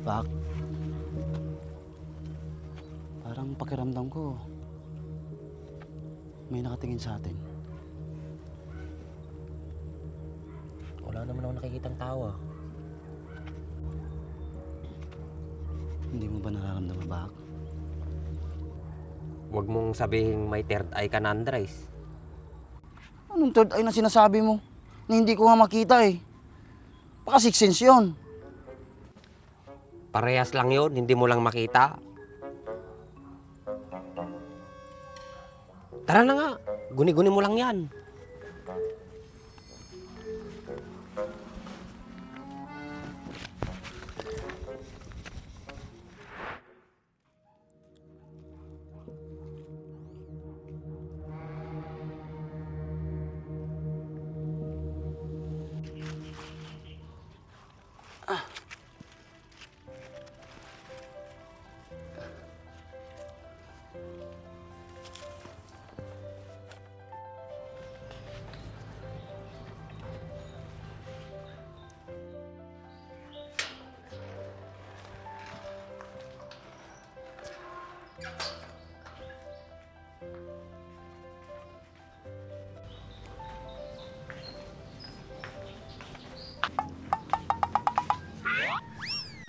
Bak, parang pakiramdam ko, may nakatingin sa atin. Wala naman ako nakikitang tao ah. Hindi mo ba nararamdaman, Bak? Huwag mong sabihin may third eye ka na, Andres. Anong third eye na sinasabi mo? Na hindi ko nga makita eh. Baka sixth sense yun. Parehas lang yun, hindi mo lang makita. Tara na nga, guni-guni mo lang yan.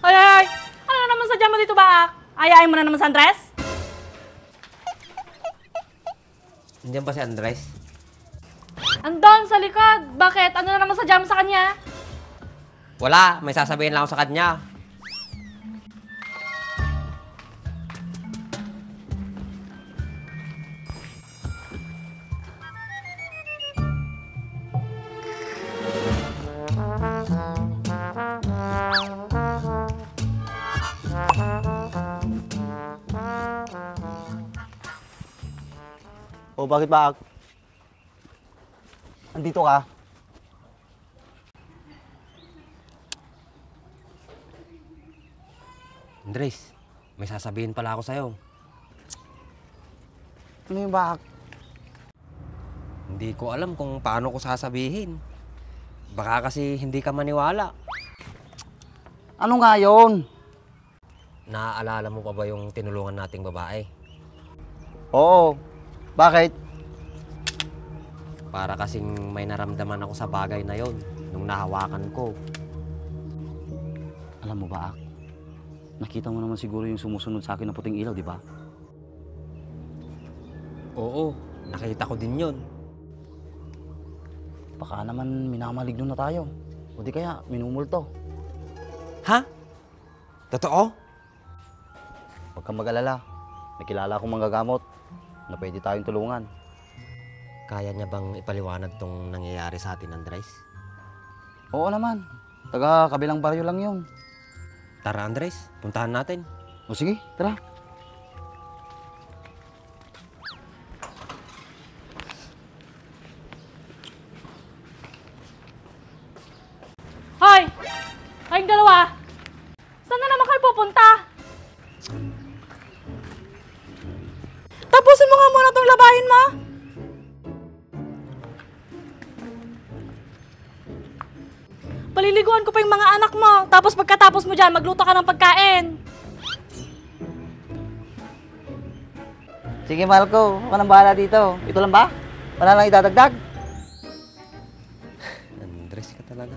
Ay! Ano naman sadya mo dito, Bak? Ayayin mo na naman sa Andres? Nandiyan ba si Andres? Andon sa likod. Bakit? Ano na naman sadya mo sa kanya? Wala, may sasabihin lang ako sa kanya. O bakit, Bak? Andito ka? Andres, may sasabihin pala ako sa'yo. Ano yung Bak? Hindi ko alam kung paano ko sasabihin. Baka kasi hindi ka maniwala. Ano nga yun? Naaalala mo pa ba yung tinulungan nating babae? Oo. Bakit? Para kasing may naramdaman ako sa bagay na yon nung nahawakan ko. Alam mo ba, Ak? Nakita mo naman siguro yung sumusunod sa akin na puting ilaw, di ba? Oo, nakita ko din yon. Baka naman minamaligno na tayo. O di kaya, minumulto. Ha? Totoo? Huwag kang mag-alala. May kilala akong manggagamot na pwede tayong tulungan. Kaya niya bang ipaliwanag tong nangyayari sa atin, Andres? Oo naman. Taga kabilang baryo lang yun. Tara, Andres, puntahan natin. O sige, tara. Hoy! Kayong dalawa! Saan na naman kayo pupunta? Tapusin mo nga muna itong labahin mo! Paliliguan ko pa yung mga anak mo. Tapos pagkatapos mo dyan, magluto ka ng pagkain. Sige, mahal ko. Huwag ka nang bahala dito. Ito lang ba? Wala lang idadagdag? Andres ka talaga.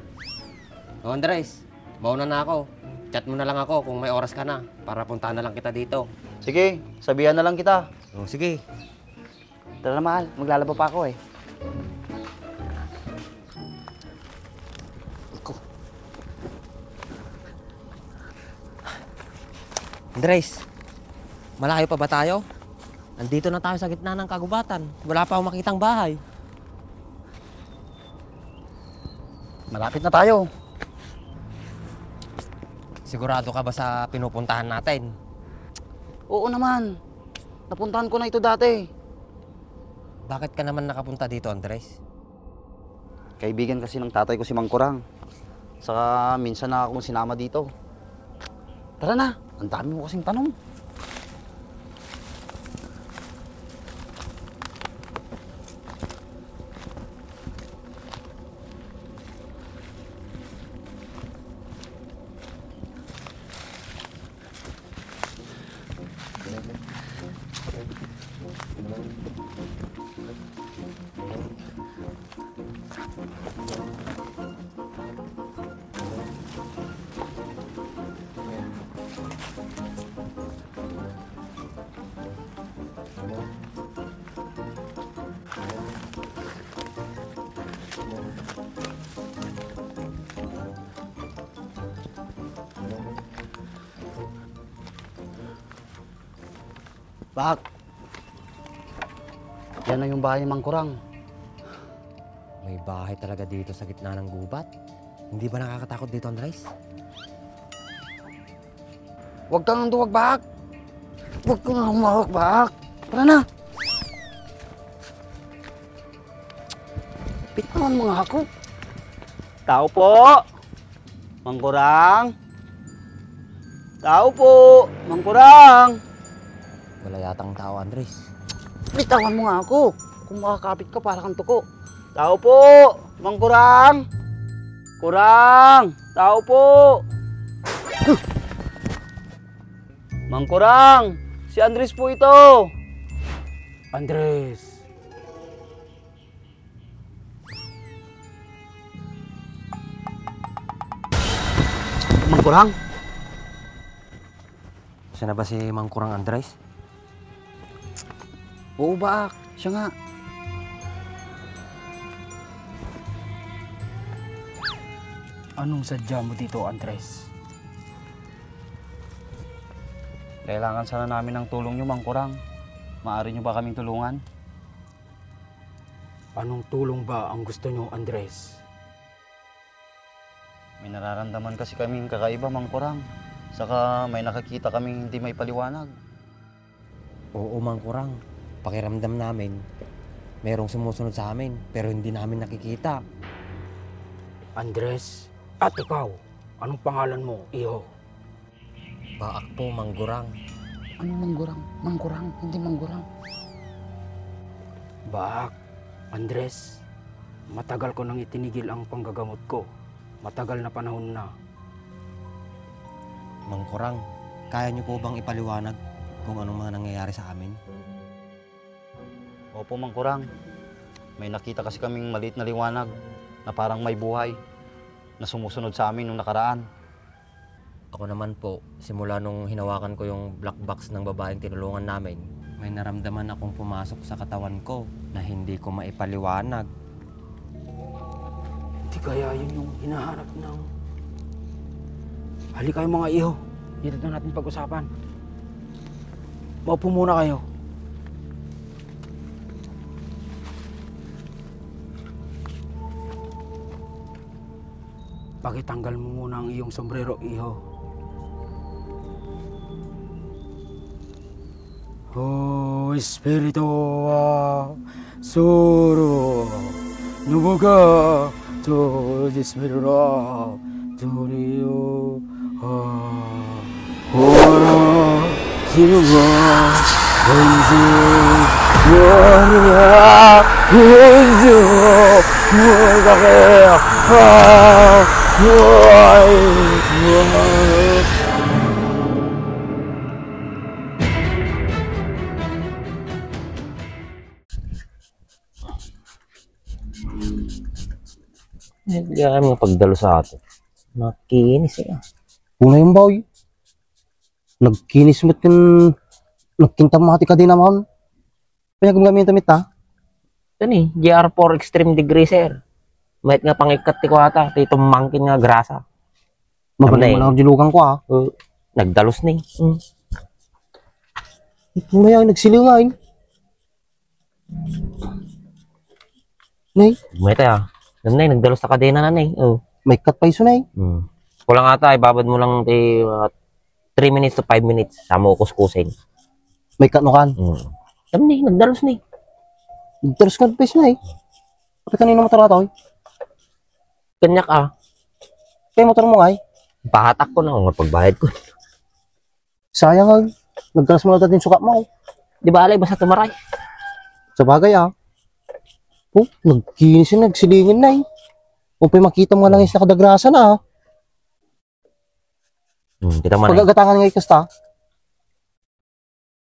O, Andres, mauna na ako. Chat mo na lang ako kung may oras ka na para puntahan na lang kita dito. Sige, sabihan na lang kita. O, sige. Tara na, mahal. Maglalaba pa ako eh. Andres, malayo pa ba tayo? Andito na tayo sa gitna ng kagubatan. Wala pa akong makitang bahay. Malapit na tayo. Sigurado ka ba sa pinupuntahan natin? Oo naman. Napuntahan ko na ito dati. Bakit ka naman nakapunta dito, Andres? Kaibigan kasi ng tatay ko si Mang Kurang. Saka minsan na akong sinama dito. Tara na. Ang dami mo kasing tanong. Bak. Yan na yung bahay ni Mang Kurang. May bahay talaga dito sa gitna ng gubat. Hindi ba nakakatakot dito, Andres? Huwag kang duwag, Bak. Huwag kang humawak, Bak. Tara na. Pitawan mga ako. Tao po. Mang Kurang. Tao po. Mang Kurang. Wala yatang tao, Andres. Bitawan mo nga ako. Kung makakapit ka, para kang tuko. Tao po. Mang Kurang. Kurang. Tao po. Mang Kurang. Si Andres po ito. Andres, Mang Kurang. Siya na ba si Mang Kurang, Andres? Oo, Bak. Siya nga. anong sadya mo dito, Andres? Kailangan sana namin ng tulong niyo, Mang Kurang. Maaari niyo ba kaming tulungan? Anong tulong ba ang gusto nyo, Andres? May nararamdaman kasi kaming kakaiba, Mang Kurang. Saka may nakakita kaming hindi may paliwanag. Oo, Mang Kurang. Pakiramdam namin, merong sumusunod sa amin, pero hindi namin nakikita. Andres, at ikaw, anong pangalan mo, iho? Baak po, Mang Kurang. Ano Mang Kurang? Mang Kurang, hindi Mang Kurang. Bak, Andres, matagal ko nang itinigil ang panggagamot ko. Matagal na panahon na. Mang Kurang, kaya niyo po bang ipaliwanag kung anong mga nangyayari sa amin? Opo, Mang Kurang. May nakita kasi kaming maliit na liwanag na parang may buhay na sumusunod sa amin nung nakaraan. Ako naman po, simula nung hinawakan ko yung black box ng babaeng tinulungan namin, may naramdaman akong pumasok sa katawan ko na hindi ko maipaliwanag. Di kaya yun yung hinahanap ng... Halika kayo mga iho. Dito na natin pag-usapan. Maupo muna kayo. Pakitanggal mo muna ang iyong sombrero, iho. Oh, Espiritu Soro Nubuga to Espiritu Turio Ora Sinuga Enzi Wania Enzi Mugahe Hindi kami pagdalo sa atin. Nakinis eh. Una yung boy. Nagkinis mo't yung... Nagkintamati ka din naman. Kaya kung gamit damit ha? Ito ni, GR4 Extreme Degree, sir. Mahit nga pangikat ti ko ata, ti tumangkin nga grasa. Mabalik mo Ano lang ang dilugan ko ha. Nagdalos ni. Maya nagsilingain. Nay, Mahit ah. Nanay, nagdalos sa kadena na nay. may cut pa iso nay. Kulang ata, ibabad mo lang ti 3 minutes to 5 minutes. Sama ko kuskusin. May cut no kan. Sabi ni, nagdalos ni. Terus kan pa iso nay. Kapag kanino motor ato eh. Kanyak ah. Kaya motor mo ay. Pahatak ko na kung pagbayad ko. Sayang ay. Nagkalas mo na din sukat mo. Di ba alay, basta tumaray. Sa bagay ah. Oh, nagkinis yun, nagsilingin na eh. Kung pa'y makita mo lang is nakadagrasa na ah. Kita man eh. Pagagatangan nga ikasta.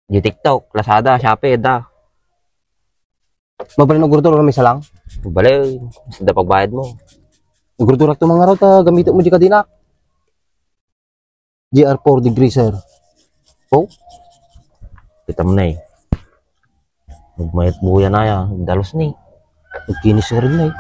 Di TikTok, Lazada, Shopee, da. Mabalin ang gurdura may salang. Balay, basta pagbayad mo. Ang gurdura ito mga raw ta gamitin mo di kadina. GR4 degree sir. Oh, Kita mo na eh. Magmayat buya na yan. Nagdalos ni. nagkinis na rin na eh.